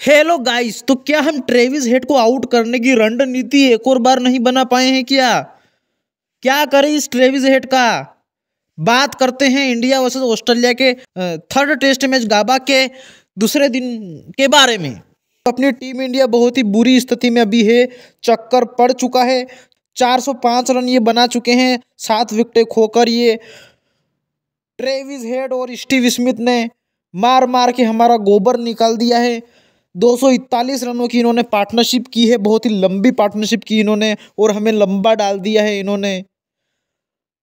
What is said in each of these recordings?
Hello guys, तो क्या हम ट्रेविस हेड को आउट करने की रणनीति एक और बार नहीं बना पाए हैं? क्या क्या करें इस ट्रेविस हेड का? बात करते हैं इंडिया वर्सेस ऑस्ट्रेलिया के थर्ड टेस्ट मैच गाबा के दूसरे दिन के बारे में। अपनी टीम इंडिया बहुत ही बुरी स्थिति में अभी है, चक्कर पड़ चुका है। 405 रन ये बना चुके हैं, 7 विकेटें खोकर। ये ट्रेविस हेड और स्टीव स्मिथ ने मार मार के हमारा गोबर निकाल दिया है। 241 रनों की इन्होंने पार्टनरशिप की है, बहुत ही लंबी पार्टनरशिप की इन्होंने, और हमें लंबा डाल दिया है इन्होंने।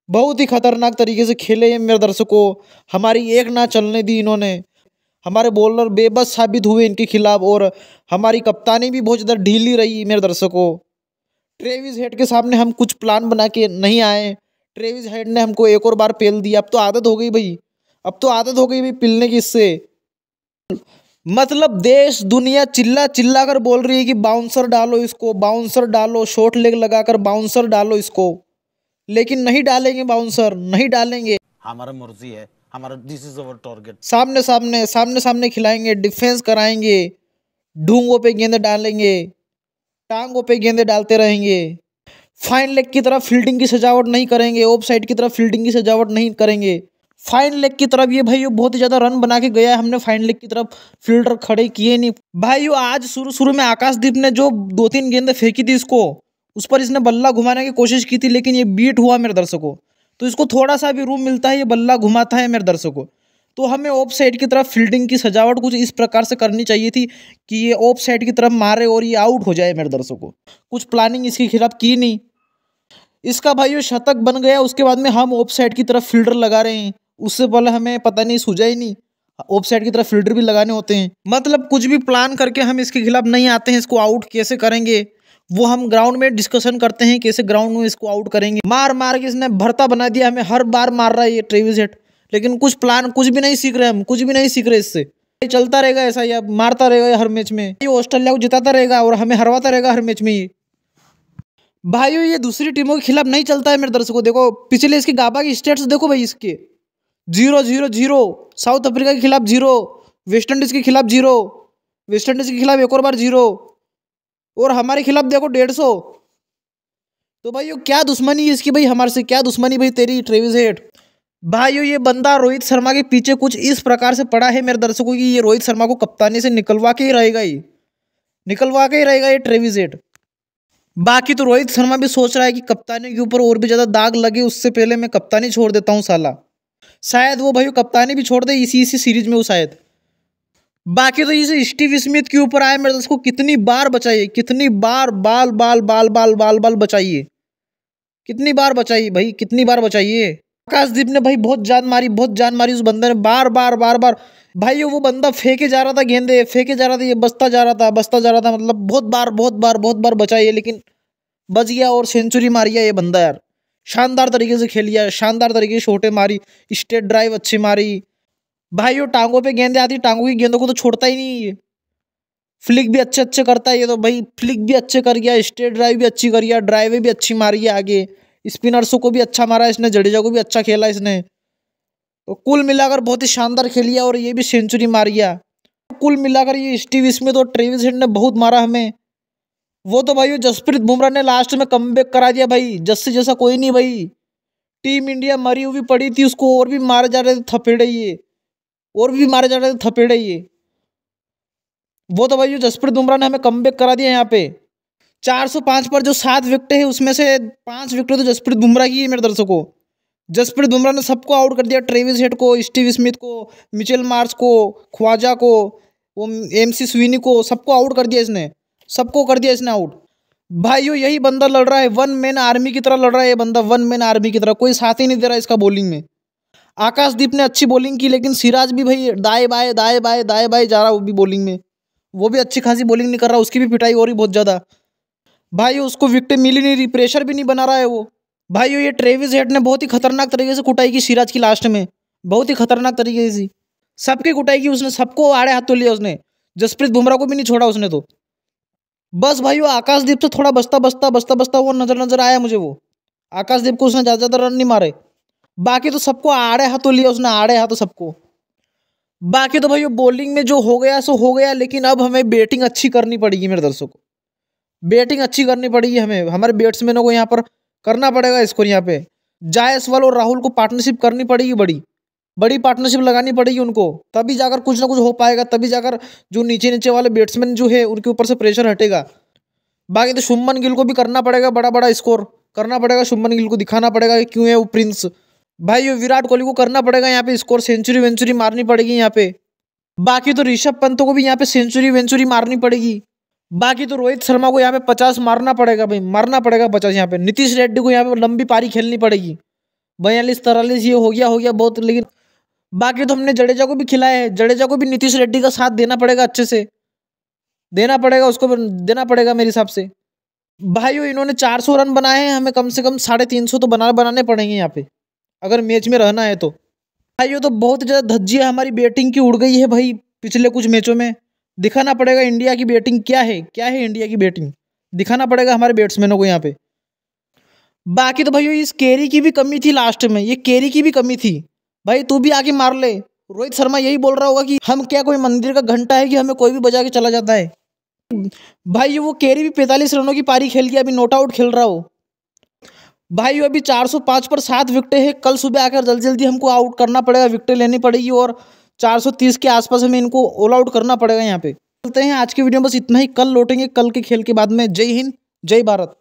बहुत ही खतरनाक तरीके से खेले हैं मेरे दर्शकों, हमारी एक ना चलने दी इन्होंने। हमारे बॉलर बेबस साबित हुए इनके खिलाफ, और हमारी कप्तानी भी बहुत ज़्यादा ढीली रही मेरे दर्शकों। ट्रेविस हेड के सामने हम कुछ प्लान बना के नहीं आए। ट्रेविस हेड ने हमको एक और बार पेल दिया। अब तो आदत हो गई भाई, अब तो आदत हो गई भाई पिलने की इससे। मतलब देश दुनिया चिल्ला चिल्ला कर बोल रही है कि बाउंसर डालो इसको, बाउंसर डालो, शॉर्ट लेग लगाकर बाउंसर डालो इसको, लेकिन नहीं डालेंगे बाउंसर, नहीं डालेंगे। हमारा मर्जी है, हमारा दिस इज अवर टारगेट। सामने सामने सामने सामने खिलाएंगे, डिफेंस कराएंगे, ढूंगों पे गेंदे डालेंगे, टांगों पे गेंदे डालते रहेंगे। फाइन लेग की तरफ फील्डिंग की सजावट नहीं करेंगे, ऑफ साइड की तरफ फील्डिंग की सजावट नहीं करेंगे। फाइन लेग की तरफ ये भाई बहुत ही ज़्यादा रन बना के गया है, हमने फाइन लेग की तरफ फील्डर खड़े किए नहीं भाई। आज शुरू शुरू में आकाशदीप ने जो 2-3 गेंदें फेंकी थी इसको, उस पर इसने बल्ला घुमाने की कोशिश की थी, लेकिन ये बीट हुआ मेरे दर्शकों। तो इसको थोड़ा सा भी रूम मिलता है, ये बल्ला घुमाता है मेरे दर्शकों। तो हमें ऑफ साइड की तरफ फील्डिंग की सजावट कुछ इस प्रकार से करनी चाहिए थी कि ये ऑफ साइड की तरफ मारे और ये आउट हो जाए मेरे दर्शकों। कुछ प्लानिंग इसके खिलाफ की नहीं। इसका भाई वो शतक बन गया, उसके बाद में हम ऑफ साइड की तरफ फील्डर लगा रहे हैं। उससे पहले हमें पता नहीं सूझा ही नहीं ऑफ साइड की तरफ फील्डर भी लगाने होते हैं। मतलब कुछ भी प्लान करके हम इसके खिलाफ नहीं आते हैं। इसको आउट कैसे करेंगे वो हम ग्राउंड में डिस्कशन करते हैं, कैसे ग्राउंड में इसको आउट करेंगे। मार मार के इसने भरता बना दिया, हमें हर बार मार रहा है ये ट्रेविस हेड, लेकिन कुछ प्लान कुछ भी नहीं सीख रहे, हम कुछ भी नहीं सीख रहे इससे। चलता रहेगा ऐसा, या मारता रहेगा हर मैच में, ये ऑस्ट्रेलिया को जिताता रहेगा और हमें हरवाता रहेगा हर मैच में। ये भाइयों ये दूसरी टीमों के खिलाफ नहीं चलता है मेरे दर्शकों। देखो पिछले इसकी गाबा की स्टेट्स देखो भाई, इसके 0-0-0, साउथ अफ्रीका के खिलाफ 0, वेस्ट इंडीज के खिलाफ 0, वेस्ट इंडीज के खिलाफ एक और बार 0, और हमारे खिलाफ देखो 150। तो भाइयों क्या दुश्मनी है इसकी भाई हमारे से, क्या दुश्मनी भाई तेरी ट्रेविस हेड। भाइयों ये बंदा रोहित शर्मा के पीछे कुछ इस प्रकार से पड़ा है मेरे दर्शकों की, ये रोहित शर्मा को कप्तानी से निकलवा के ही रहेगा, ये निकलवा के ही रहेगा ये ट्रेविस हेड। बाकी तो रोहित शर्मा भी सोच रहा है कि कप्तानी के ऊपर और भी ज़्यादा दाग लगे, उससे पहले मैं कप्तानी छोड़ देता हूँ साला। शायद वो भाई कप्तानी भी छोड़ दे इसी सीरीज में वो शायद। बाकी तो इसे स्टीव स्मिथ के ऊपर आए मेरे दोस्तों, कितनी बार बचाइए, कितनी बार बाल बाल बाल बाल बाल बाल बचाइए, कितनी बार बचाइए भाई, कितनी बार बचाइए। आकाशदीप ने भाई बहुत जान मारी, बहुत जान मारी उस बंदे ने, बार बार बार बार भाई। वो बंदा फेंके जा रहा था गेंदे, फेंके जा रहा था, ये बचता जा रहा था, बचता जा रहा था, मतलब बहुत बार बहुत बार बहुत बार बचाइए, लेकिन बच गया और सेंचुरी मारी है ये बंदा यार। शानदार तरीके से खेलिया, शानदार तरीके से शॉटें मारी, स्टेट ड्राइव अच्छी मारी भाई। वो टांगों पे गेंदे आती, टांगों की गेंदों को तो छोड़ता ही नहीं ये। फ्लिक भी अच्छे अच्छे करता है ये तो भाई, फ्लिक भी अच्छे कर गया, स्टेट ड्राइव भी अच्छी कर गया, ड्राइव भी अच्छी मारी है आगे, स्पिनर्सों को भी अच्छा मारा इसने, जडेजा को भी अच्छा खेला इसने। तो कुल मिलाकर बहुत ही शानदार खेली है, और ये भी सेंचुरी मार गया। कुल मिलाकर ये स्टीव स्मिथ और ट्रेविस हेड ने बहुत मारा हमें। वो तो भाई जसप्रीत बुमराह ने लास्ट में कमबैक करा दिया भाई, जस्सी जैसा कोई नहीं भाई। टीम इंडिया मरी हुई पड़ी थी, उसको और भी मारे जा रहे थे थपेड़े ये, और भी मारे जा रहे थे थपेड़े ये। वो तो भाई जसप्रीत बुमराह ने हमें कमबैक करा दिया यहाँ पे। 405 पर जो 7 विकेट है उसमें से 5 विकेट तो जसप्रीत बुमराह की है मेरे दर्शकों। जसप्रीत बुमराह ने सबको आउट कर दिया, ट्रेविस हेड को, स्टीव स्मिथ को, मिचेल मार्श को, ख्वाजा को, वो MC स्विनी को, सबको आउट कर दिया इसने, सबको कर दिया इसने आउट। भाइयों यही बंदा लड़ रहा है, वन मैन आर्मी की तरह लड़ रहा है ये बंदा, वन मैन आर्मी की तरह, कोई साथ ही नहीं दे रहा इसका बॉलिंग में। आकाशदीप ने अच्छी बॉलिंग की, लेकिन सिराज भी भाई दाएं बाएं दाएं बाएं दाएं बाएं जा रहा, वो भी बॉलिंग में, वो भी अच्छी खासी बॉलिंग नहीं कर रहा, उसकी भी पिटाई हो रही बहुत ज़्यादा भाई। उसको विकेट मिल ही नहीं रही, प्रेशर भी नहीं बना रहा है वो। भाई ये ट्रेविस हेड ने बहुत ही खतरनाक तरीके से कुटाई की सिराज की लास्ट में, बहुत ही खतरनाक तरीके से सबकी कुटाई की उसने, सबको आड़े हाथों लिया उसने, जसप्रीत बुमराह को भी नहीं छोड़ा उसने। तो बस भाई वो आकाशदीप से थोड़ा बचता बचता बचता बचता वो नजर आया मुझे, वो आकाशदीप को उसने ज़्यादा रन नहीं मारे, बाकी तो सबको आड़े हाथों लिया उसने, आड़े हाथों सबको। बाकी तो भाई बॉलिंग में जो हो गया सो हो गया, लेकिन अब हमें बैटिंग अच्छी करनी पड़ेगी मेरे दर्शकों। बैटिंग अच्छी करनी पड़ेगी हमें, हमारे बैट्समैनों को यहाँ पर करना पड़ेगा स्कोर। यहाँ पे जायसवाल और राहुल को पार्टनरशिप करनी पड़ेगी, बड़ी बड़ी पार्टनरशिप लगानी पड़ेगी उनको, तभी जाकर कुछ ना कुछ हो पाएगा, तभी जाकर जो नीचे नीचे वाले बैट्समैन जो है उनके ऊपर से प्रेशर हटेगा। बाकी तो शुभमन गिल को भी करना पड़ेगा, बड़ा बड़ा स्कोर करना पड़ेगा, शुभमन गिल को दिखाना पड़ेगा कि क्यों है वो प्रिंस। भाई ये विराट कोहली को करना पड़ेगा यहाँ पे स्कोर, सेंचुरी वेंचुरी मारनी पड़ेगी यहाँ पे। बाकी तो ऋषभ पंत को भी यहाँ पे सेंचुरी वेंचुरी मारनी पड़ेगी। बाकी तो रोहित शर्मा को यहाँ पे 50 मारना पड़ेगा भाई, मारना पड़ेगा 50 यहाँ पे। नीतीश रेड्डी को यहाँ पे लंबी पारी खेलनी पड़ेगी, 42 43 ये हो गया बहुत। लेकिन बाकी तो हमने जडेजा को भी खिलाया है, जडेजा को भी नीतीश रेड्डी का साथ देना पड़ेगा, अच्छे से देना पड़ेगा, उसको देना पड़ेगा मेरे हिसाब से। भाइयों इन्होंने 400 रन बनाए हैं, हमें कम से कम 350 तो बनाने पड़ेंगे यहाँ पे अगर मैच में रहना है तो। भाइयों तो बहुत ज़्यादा धज्जियाँ हमारी बैटिंग की उड़ गई है भाई पिछले कुछ मैचों में। दिखाना पड़ेगा इंडिया की बैटिंग क्या है इंडिया की बैटिंग दिखाना पड़ेगा हमारे बैट्समैनों को यहाँ पे। बाकी तो भाइयों इस कैरी की भी कमी थी लास्ट में, ये कैरी की भी कमी थी भाई, तू भी आके मार ले। रोहित शर्मा यही बोल रहा होगा कि हम क्या कोई मंदिर का घंटा है कि हमें कोई भी बजा के चला जाता है। भाई वो कैरी भी 45 रनों की पारी खेल के अभी नॉट आउट खेल रहा हो भाई। अभी 405 पर 7 विकेटें हैं, कल सुबह आकर जल्दी जल्दी हमको आउट करना पड़ेगा, विकेटें लेनी पड़ेगी और 430 के आसपास हमें इनको ऑल आउट करना पड़ेगा यहाँ पे। चलते हैं आज की वीडियो में बस इतना ही, कल लौटेंगे कल के खेल के बाद में। जय हिंद जय भारत।